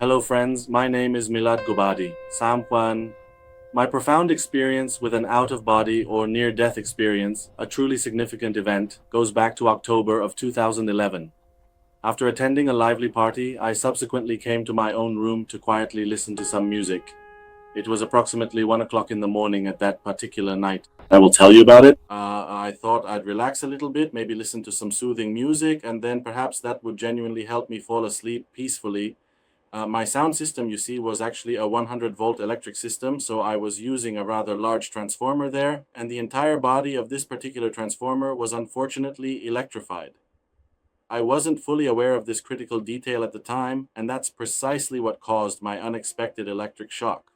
Hello friends, my name is Milad Ghobadi. Sampan. My profound experience with an out-of-body or near-death experience, a truly significant event, goes back to October of 2011. After attending a lively party, I subsequently came to my own room to quietly listen to some music. It was approximately 1 o'clock in the morning at that particular night. I will tell you about it. I thought I'd relax a little bit, maybe listen to some soothing music, and then perhaps that would genuinely help me fall asleep peacefully. My sound system, you see, was actually a 100-volt electric system, so I was using a rather large transformer there, and the entire body of this particular transformer was unfortunately electrified. I wasn't fully aware of this critical detail at the time, and that's precisely what caused my unexpected electric shock.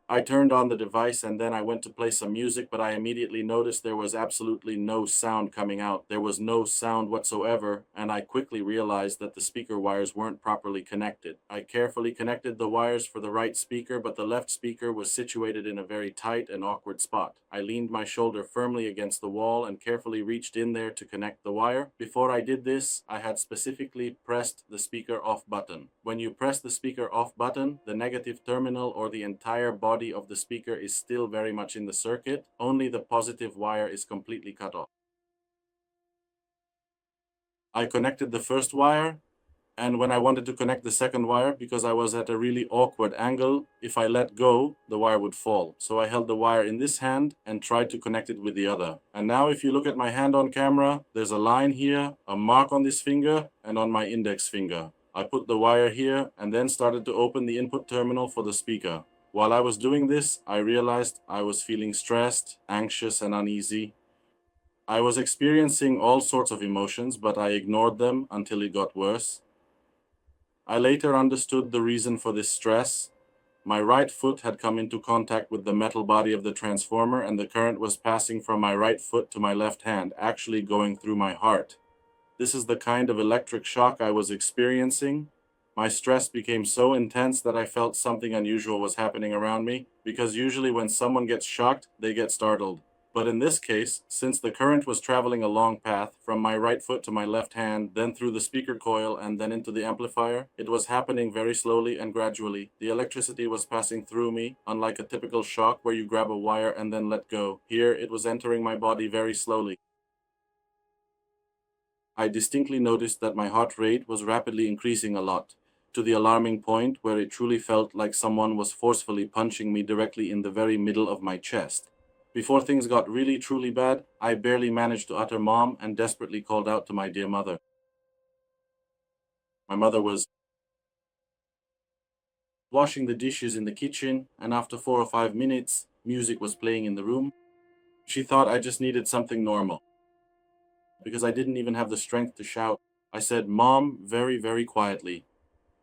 I turned on the device and then I went to play some music, but I immediately noticed there was absolutely no sound coming out. There was no sound whatsoever, and I quickly realized that the speaker wires weren't properly connected. I carefully connected the wires for the right speaker, but the left speaker was situated in a very tight and awkward spot. I leaned my shoulder firmly against the wall and carefully reached in there to connect the wire. Before I did this, I had specifically pressed the speaker off button. When you press the speaker off button, the negative terminal or the entire body of the speaker is still very much in the circuit, only the positive wire is completely cut off. I connected the first wire, and when I wanted to connect the second wire, because I was at a really awkward angle, if I let go, the wire would fall. So I held the wire in this hand and tried to connect it with the other. And now if you look at my hand on camera, there's a line here, a mark on this finger, and on my index finger. I put the wire here and then started to open the input terminal for the speaker. While I was doing this, I realized I was feeling stressed, anxious, and uneasy. I was experiencing all sorts of emotions, but I ignored them until it got worse. I later understood the reason for this stress. My right foot had come into contact with the metal body of the transformer, and the current was passing from my right foot to my left hand, actually going through my heart. This is the kind of electric shock I was experiencing. My stress became so intense that I felt something unusual was happening around me, because usually when someone gets shocked, they get startled. But in this case, since the current was traveling a long path from my right foot to my left hand, then through the speaker coil and then into the amplifier, it was happening very slowly and gradually. The electricity was passing through me, unlike a typical shock where you grab a wire and then let go. Here, it was entering my body very slowly. I distinctly noticed that my heart rate was rapidly increasing a lot, to the alarming point where it truly felt like someone was forcefully punching me directly in the very middle of my chest. Before things got really truly bad, I barely managed to utter mom and desperately called out to my dear mother. My mother was washing the dishes in the kitchen, and after 4 or 5 minutes, music was playing in the room. She thought I just needed something normal, because I didn't even have the strength to shout. I said, "Mom," very, very quietly.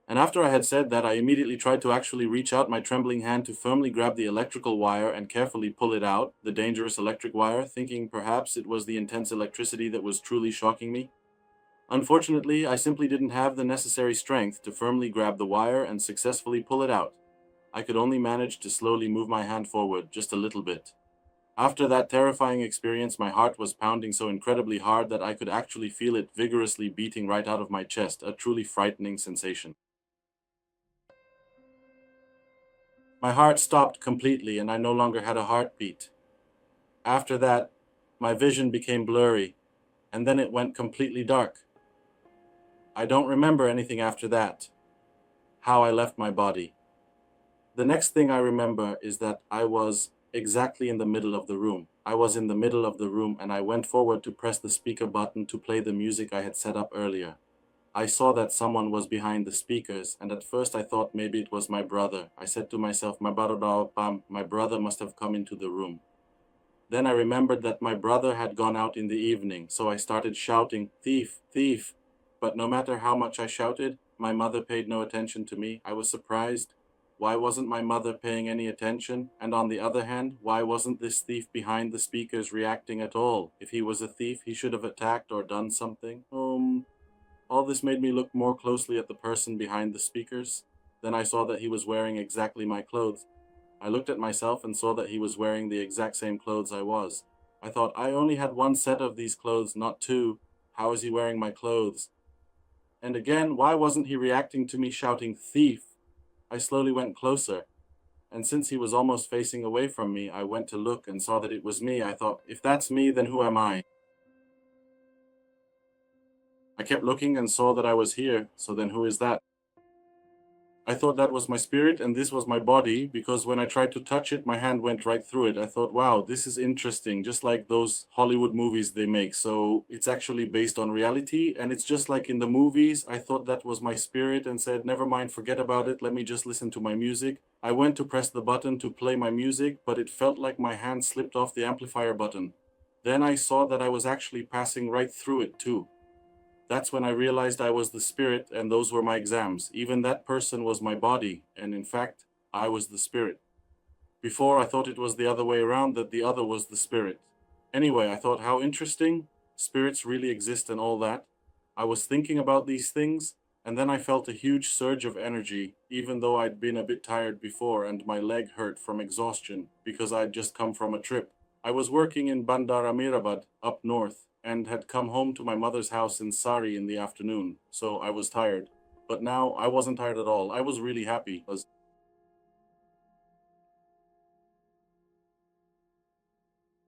And after I had said that, I immediately tried to actually reach out my trembling hand to firmly grab the electrical wire and carefully pull it out, the dangerous electric wire, thinking perhaps it was the intense electricity that was truly shocking me. Unfortunately, I simply didn't have the necessary strength to firmly grab the wire and successfully pull it out. I could only manage to slowly move my hand forward just a little bit. After that terrifying experience, my heart was pounding so incredibly hard that I could actually feel it vigorously beating right out of my chest, a truly frightening sensation. My heart stopped completely and I no longer had a heartbeat. After that, my vision became blurry, and then it went completely dark. I don't remember anything after that, how I left my body. The next thing I remember is that I was exactly in the middle of the room. I was in the middle of the room and I went forward to press the speaker button to play the music I had set up earlier. I saw that someone was behind the speakers, and at first I thought maybe it was my brother. I said to myself, my brother must have come into the room. Then I remembered that my brother had gone out in the evening, so I started shouting, "Thief, thief!" But no matter how much I shouted, my mother paid no attention to me. I was surprised. Why wasn't my mother paying any attention? And on the other hand, why wasn't this thief behind the speakers reacting at all? If he was a thief, he should have attacked or done something. All this made me look more closely at the person behind the speakers. Then I saw that he was wearing exactly my clothes. I looked at myself and saw that he was wearing the exact same clothes I was. I thought, I only had one set of these clothes, not two. How is he wearing my clothes? And again, why wasn't he reacting to me shouting "thief"? I slowly went closer, and since he was almost facing away from me, I went to look and saw that it was me. I thought, if that's me, then who am I? I kept looking and saw that I was here, so then who is that? I thought that was my spirit and this was my body because when I tried to touch it, my hand went right through it. I thought, wow, this is interesting, just like those Hollywood movies they make. So it's actually based on reality and it's just like in the movies. I thought that was my spirit and said, never mind, forget about it. Let me just listen to my music. I went to press the button to play my music, but it felt like my hand slipped off the amplifier button. Then I saw that I was actually passing right through it too. That's when I realized I was the spirit and those were my exams. Even that person was my body, and in fact, I was the spirit. Before, I thought it was the other way around, that the other was the spirit. Anyway, I thought, how interesting. Spirits really exist and all that. I was thinking about these things, and then I felt a huge surge of energy, even though I'd been a bit tired before and my leg hurt from exhaustion because I'd just come from a trip. I was working in Bandar Amirabad, up north, and had come home to my mother's house in Sari in the afternoon, so I was tired. But now I wasn't tired at all. I was really happy.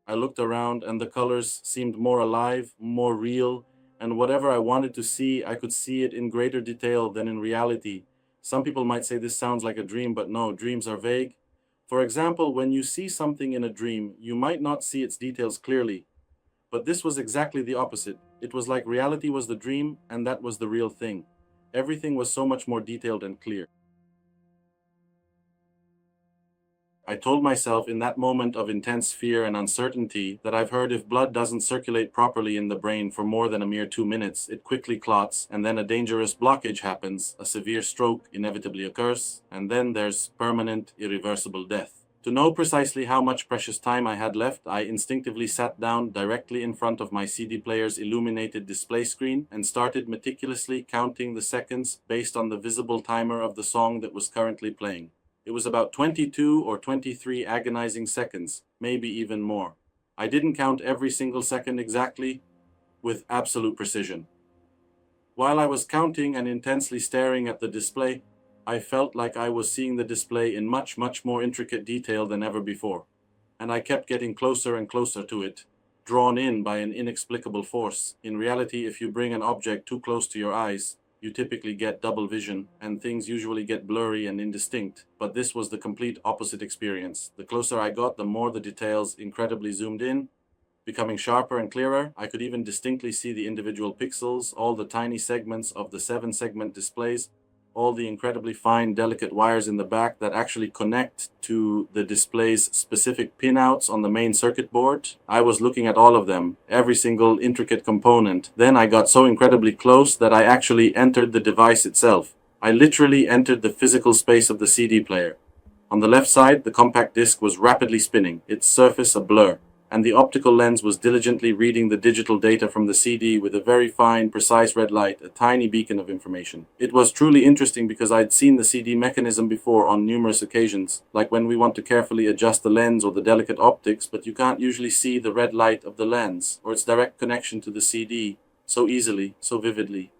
I looked around and the colors seemed more alive, more real, and whatever I wanted to see, I could see it in greater detail than in reality. Some people might say this sounds like a dream, but no, dreams are vague. For example, when you see something in a dream, you might not see its details clearly. But this was exactly the opposite. It was like reality was the dream and that was the real thing. Everything was so much more detailed and clear. I told myself in that moment of intense fear and uncertainty that I've heard if blood doesn't circulate properly in the brain for more than a mere 2 minutes, it quickly clots, and then a dangerous blockage happens, a severe stroke inevitably occurs, and then there's permanent, irreversible death. To know precisely how much precious time I had left, I instinctively sat down directly in front of my CD player's illuminated display screen and started meticulously counting the seconds based on the visible timer of the song that was currently playing. It was about 22 or 23 agonizing seconds, maybe even more. I didn't count every single second exactly, with absolute precision. While I was counting and intensely staring at the display, I felt like I was seeing the display in much, much more intricate detail than ever before. And I kept getting closer and closer to it, drawn in by an inexplicable force. In reality, if you bring an object too close to your eyes, you typically get double vision, and things usually get blurry and indistinct. But this was the complete opposite experience. The closer I got, the more the details incredibly zoomed in, becoming sharper and clearer. I could even distinctly see the individual pixels, all the tiny segments of the 7-segment displays, all the incredibly fine, delicate wires in the back that actually connect to the display's specific pinouts on the main circuit board. I was looking at all of them, every single intricate component. Then I got so incredibly close that I actually entered the device itself. I literally entered the physical space of the CD player. On the left side, the compact disc was rapidly spinning, its surface a blur, and the optical lens was diligently reading the digital data from the CD with a very fine, precise red light, a tiny beacon of information. It was truly interesting because I'd seen the CD mechanism before on numerous occasions, like when we want to carefully adjust the lens or the delicate optics, but you can't usually see the red light of the lens or its direct connection to the CD so easily, so vividly.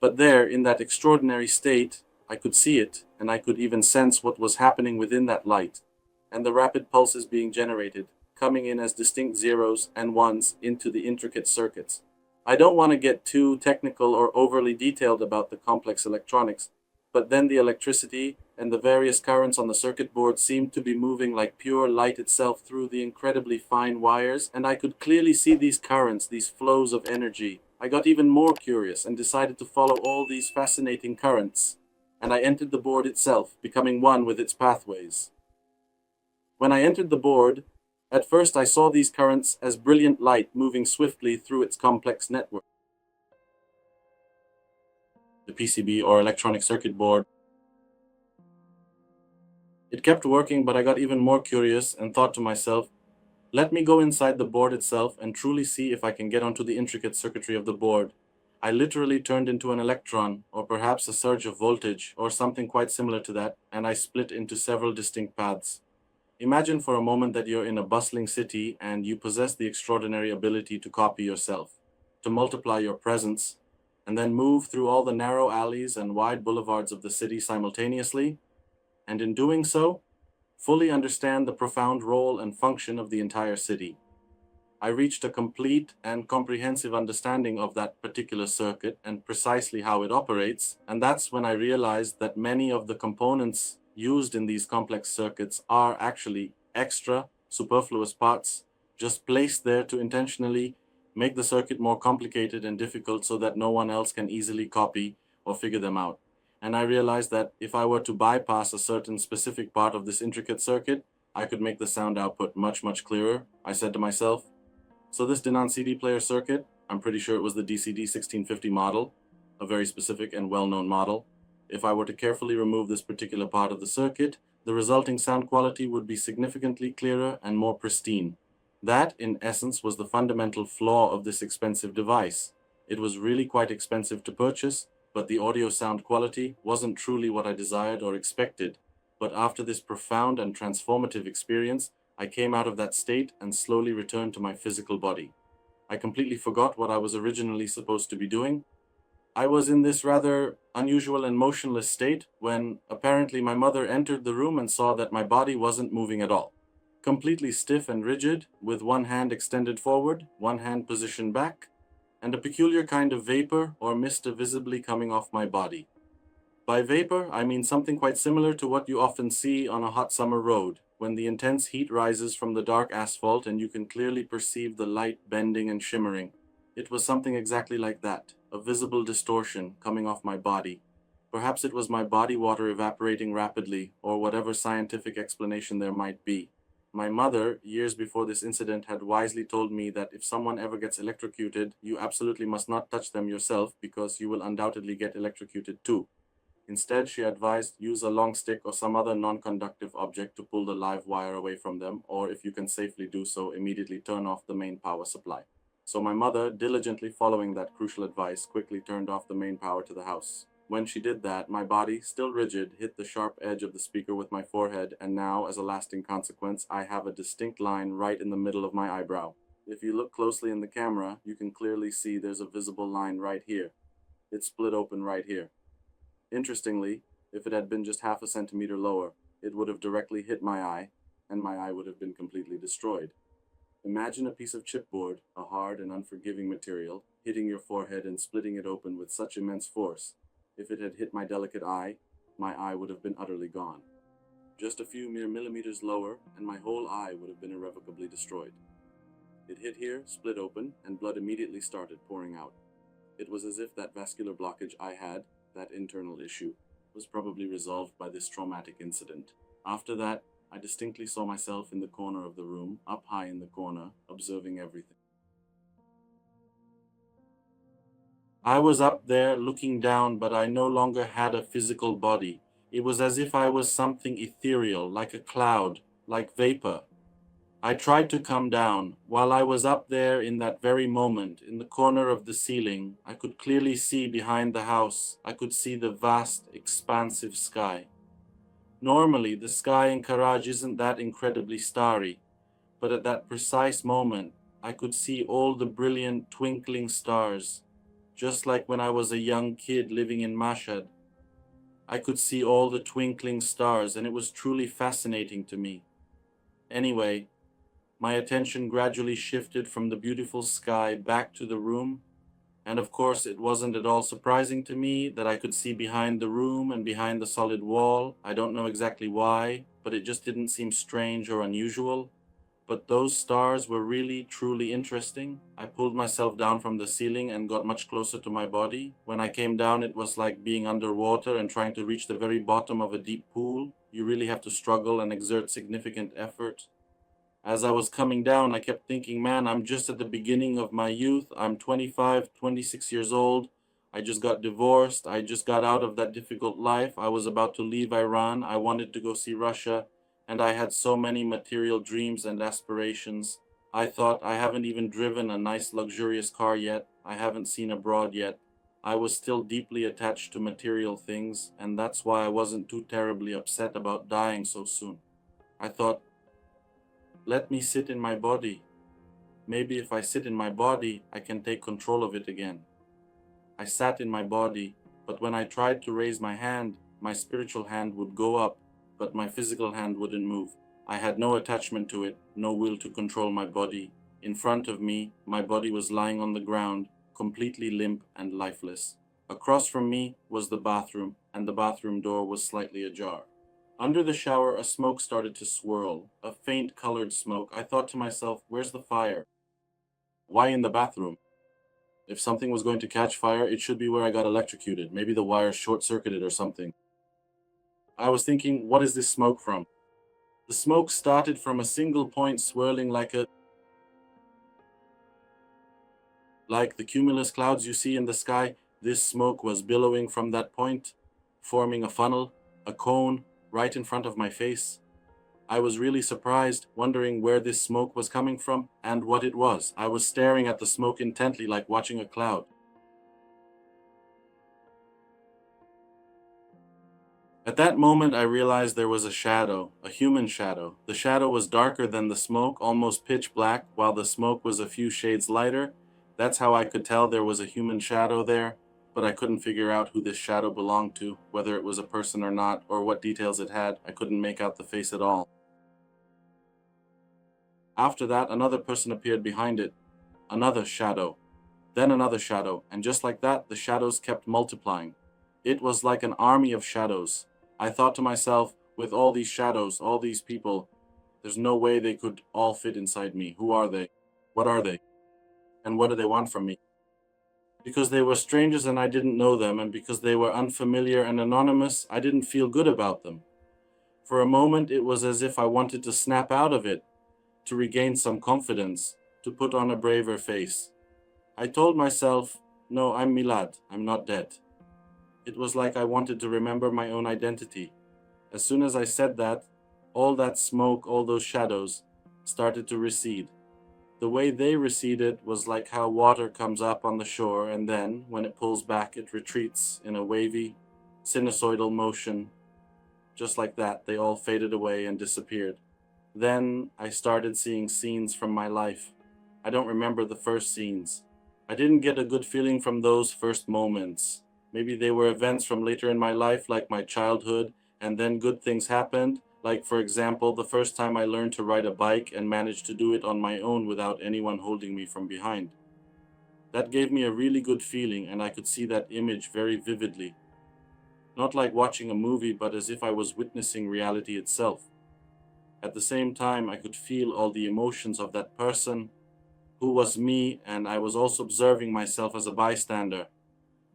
But there, in that extraordinary state, I could see it, and I could even sense what was happening within that light, and the rapid pulses being generated, coming in as distinct zeros and ones into the intricate circuits. I don't want to get too technical or overly detailed about the complex electronics, but then the electricity and the various currents on the circuit board seemed to be moving like pure light itself through the incredibly fine wires, and I could clearly see these currents, these flows of energy. I got even more curious and decided to follow all these fascinating currents, and I entered the board itself, becoming one with its pathways. When I entered the board, at first I saw these currents as brilliant light moving swiftly through its complex network. The PCB or electronic circuit board. It kept working, but I got even more curious and thought to myself, let me go inside the board itself and truly see if I can get onto the intricate circuitry of the board. I literally turned into an electron, or perhaps a surge of voltage, or something quite similar to that, and I split into several distinct paths. Imagine for a moment that you're in a bustling city and you possess the extraordinary ability to copy yourself, to multiply your presence, and then move through all the narrow alleys and wide boulevards of the city simultaneously. and in doing so, fully understand the profound role and function of the entire city. I reached a complete and comprehensive understanding of that particular circuit and precisely how it operates, and that's when I realized that many of the components used in these complex circuits are actually extra, superfluous parts, just placed there to intentionally make the circuit more complicated and difficult so that no one else can easily copy or figure them out. And I realized that if I were to bypass a certain specific part of this intricate circuit, I could make the sound output much clearer, I said to myself. So this Denon CD player circuit, I'm pretty sure it was the DCD 1650 model, a very specific and well-known model. If I were to carefully remove this particular part of the circuit, the resulting sound quality would be significantly clearer and more pristine. That, in essence, was the fundamental flaw of this expensive device. It was really quite expensive to purchase, but the audio sound quality wasn't truly what I desired or expected. But after this profound and transformative experience, I came out of that state and slowly returned to my physical body. I completely forgot what I was originally supposed to be doing. I was in this rather unusual and motionless state when apparently my mother entered the room and saw that my body wasn't moving at all. Completely stiff and rigid, with one hand extended forward, one hand positioned back, and a peculiar kind of vapor or mist visibly coming off my body. By vapor, I mean something quite similar to what you often see on a hot summer road, when the intense heat rises from the dark asphalt and you can clearly perceive the light bending and shimmering. It was something exactly like that, a visible distortion coming off my body. Perhaps it was my body water evaporating rapidly, or whatever scientific explanation there might be. My mother, years before this incident, had wisely told me that if someone ever gets electrocuted, you absolutely must not touch them yourself because you will undoubtedly get electrocuted too. Instead, she advised use a long stick or some other non-conductive object to pull the live wire away from them, or if you can safely do so, immediately turn off the main power supply. So my mother, diligently following that crucial advice, quickly turned off the main power to the house. When she did that, my body, still rigid, hit the sharp edge of the speaker with my forehead, and now, as a lasting consequence, I have a distinct line right in the middle of my eyebrow. If you look closely in the camera, you can clearly see there's a visible line right here. It's split open right here. Interestingly, if it had been just half a centimeter lower, it would have directly hit my eye, and my eye would have been completely destroyed. Imagine a piece of chipboard, a hard and unforgiving material, hitting your forehead and splitting it open with such immense force. If it had hit my delicate eye, my eye would have been utterly gone. Just a few mere millimeters lower, and my whole eye would have been irrevocably destroyed. It hit here, split open, and blood immediately started pouring out. It was as if that vascular blockage I had, that internal issue, was probably resolved by this traumatic incident. After that, I distinctly saw myself in the corner of the room, up high in the corner, observing everything. I was up there looking down, but I no longer had a physical body. It was as if I was something ethereal, like a cloud, like vapor. I tried to come down. While I was up there in that very moment, in the corner of the ceiling, I could clearly see behind the house. I could see the vast, expansive sky. Normally, the sky in Karaj isn't that incredibly starry, but at that precise moment, I could see all the brilliant, twinkling stars, just like when I was a young kid living in Mashhad. I could see all the twinkling stars, and it was truly fascinating to me. Anyway, my attention gradually shifted from the beautiful sky back to the room, and of course it wasn't at all surprising to me that I could see behind the room and behind the solid wall. I don't know exactly why, but it just didn't seem strange or unusual. But those stars were really, truly interesting. I pulled myself down from the ceiling and got much closer to my body. When I came down, it was like being underwater and trying to reach the very bottom of a deep pool. You really have to struggle and exert significant effort. As I was coming down, I kept thinking, man, I'm just at the beginning of my youth. I'm 25, 26 years old. I just got divorced. I just got out of that difficult life. I was about to leave Iran. I wanted to go see Russia. And I had so many material dreams and aspirations. I thought, I haven't even driven a nice luxurious car yet. I haven't seen abroad yet. I was still deeply attached to material things, and that's why I wasn't too terribly upset about dying so soon. I thought, let me sit in my body. Maybe if I sit in my body, I can take control of it again. I sat in my body, but when I tried to raise my hand, my spiritual hand would go up, but my physical hand wouldn't move. I had no attachment to it, no will to control my body. In front of me, my body was lying on the ground, completely limp and lifeless. Across from me was the bathroom, and the bathroom door was slightly ajar. Under the shower, a smoke started to swirl, a faint colored smoke. I thought to myself, where's the fire? Why in the bathroom? If something was going to catch fire, it should be where I got electrocuted. Maybe the wire short-circuited or something. I was thinking, what is this smoke from? The smoke started from a single point swirling like the cumulus clouds you see in the sky. This smoke was billowing from that point, forming a funnel, a cone, right in front of my face. I was really surprised, wondering where this smoke was coming from and what it was. I was staring at the smoke intently, like watching a cloud. At that moment, I realized there was a shadow, a human shadow. The shadow was darker than the smoke, almost pitch black, while the smoke was a few shades lighter. That's how I could tell there was a human shadow there, but I couldn't figure out who this shadow belonged to, whether it was a person or not, or what details it had. I couldn't make out the face at all. After that, another person appeared behind it, another shadow, then another shadow, and just like that, the shadows kept multiplying. It was like an army of shadows. I thought to myself, with all these shadows, all these people, there's no way they could all fit inside me. Who are they? What are they? And what do they want from me? Because they were strangers and I didn't know them, and because they were unfamiliar and anonymous, I didn't feel good about them. For a moment, it was as if I wanted to snap out of it, to regain some confidence, to put on a braver face. I told myself, no, I'm Milad, I'm not dead. It was like I wanted to remember my own identity. As soon as I said that, all that smoke, all those shadows, started to recede. The way they receded was like how water comes up on the shore and then, when it pulls back, it retreats in a wavy, sinusoidal motion. Just like that, they all faded away and disappeared. Then I started seeing scenes from my life. I don't remember the first scenes. I didn't get a good feeling from those first moments. Maybe they were events from later in my life, like my childhood, and then good things happened. Like, for example, the first time I learned to ride a bike and managed to do it on my own without anyone holding me from behind. That gave me a really good feeling, and I could see that image very vividly. Not like watching a movie, but as if I was witnessing reality itself. At the same time, I could feel all the emotions of that person who was me, and I was also observing myself as a bystander,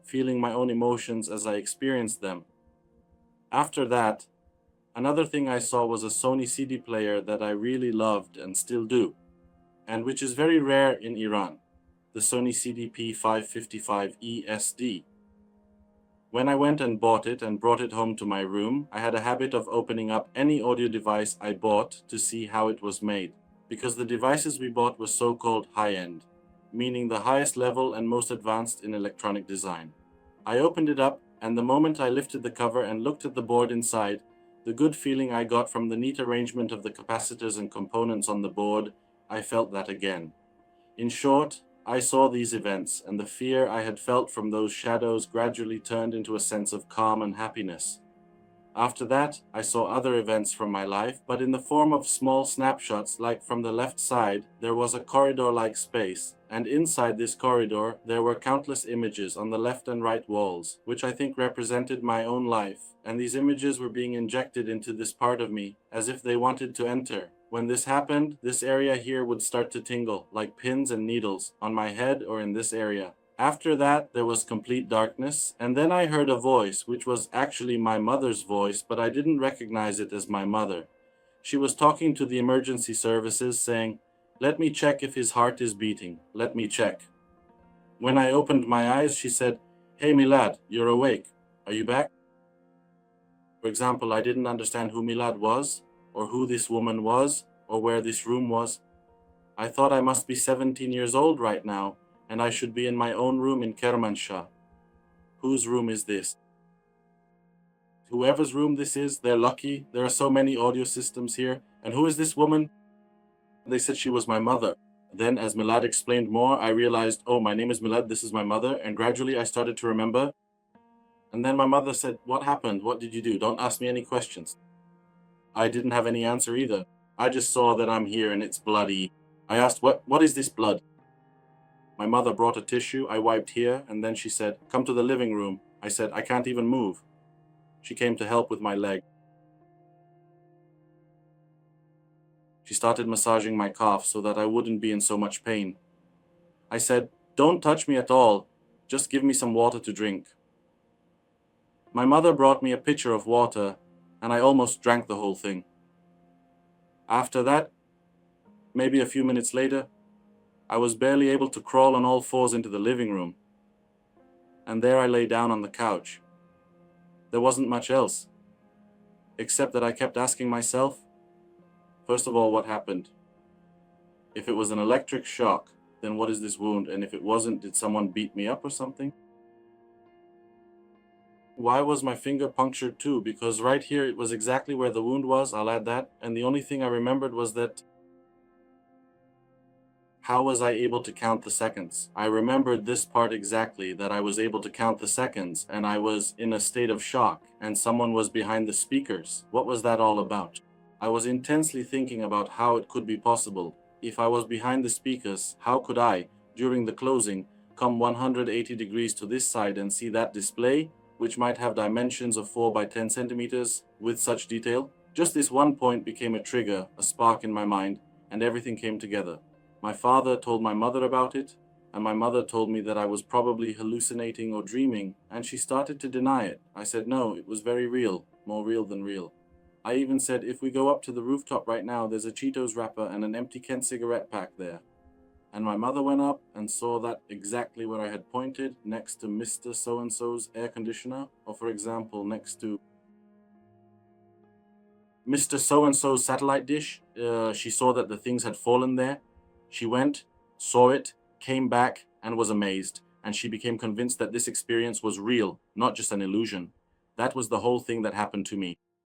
feeling my own emotions as I experienced them. After that, another thing I saw was a Sony CD player that I really loved and still do, and which is very rare in Iran, the Sony CDP 555 ESD. When I went and bought it and brought it home to my room, I had a habit of opening up any audio device I bought to see how it was made, because the devices we bought were so-called high-end, meaning the highest level and most advanced in electronic design. I opened it up, and the moment I lifted the cover and looked at the board inside, the good feeling I got from the neat arrangement of the capacitors and components on the board, I felt that again. In short, I saw these events, and the fear I had felt from those shadows gradually turned into a sense of calm and happiness. After that, I saw other events from my life, but in the form of small snapshots. Like from the left side, there was a corridor-like space, and inside this corridor, there were countless images on the left and right walls, which I think represented my own life, and these images were being injected into this part of me, as if they wanted to enter. When this happened, this area here would start to tingle, like pins and needles, on my head or in this area. After that, there was complete darkness, and then I heard a voice, which was actually my mother's voice, but I didn't recognize it as my mother. She was talking to the emergency services, saying, "Let me check if his heart is beating. Let me check." When I opened my eyes, she said, "Hey Milad, you're awake. Are you back?" For example, I didn't understand who Milad was, or who this woman was, or where this room was. I thought I must be 17 years old right now, and I should be in my own room in Kermanshah. Whose room is this? Whoever's room this is, they're lucky. There are so many audio systems here. And who is this woman? They said she was my mother. Then, as Milad explained more, I realized, oh, my name is Milad, this is my mother, and gradually I started to remember. And then my mother said, "What happened? What did you do? Don't ask me any questions." I didn't have any answer either. I just saw that I'm here and it's bloody. I asked, what is this blood? My mother brought a tissue, I wiped here, and then she said, come to the living room. I said, I can't even move. She came to help with my leg. She started massaging my calf so that I wouldn't be in so much pain. I said, don't touch me at all, just give me some water to drink. My mother brought me a pitcher of water, and I almost drank the whole thing. After that, maybe a few minutes later, I was barely able to crawl on all fours into the living room. And there I lay down on the couch. There wasn't much else, except that I kept asking myself, first of all, what happened? If it was an electric shock, then what is this wound? And if it wasn't, did someone beat me up or something? Why was my finger punctured too? Because right here, it was exactly where the wound was, I'll add that. And the only thing I remembered was that, how was I able to count the seconds? I remembered this part exactly, that I was able to count the seconds, and I was in a state of shock, and someone was behind the speakers. What was that all about? I was intensely thinking about how it could be possible. If I was behind the speakers, how could I, during the closing, come 180 degrees to this side and see that display, which might have dimensions of 4 by 10 centimeters, with such detail? Just this one point became a trigger, a spark in my mind, and everything came together. My father told my mother about it, and my mother told me that I was probably hallucinating or dreaming, and she started to deny it. I said no, it was very real, more real than real. I even said, if we go up to the rooftop right now, there's a Cheetos wrapper and an empty Kent cigarette pack there. And my mother went up and saw that exactly where I had pointed, next to Mr. So-and-so's air conditioner, or for example, next to Mr. So-and-so's satellite dish. She saw that the things had fallen there. She went, saw it, came back, and was amazed. And she became convinced that this experience was real, not just an illusion. That was the whole thing that happened to me.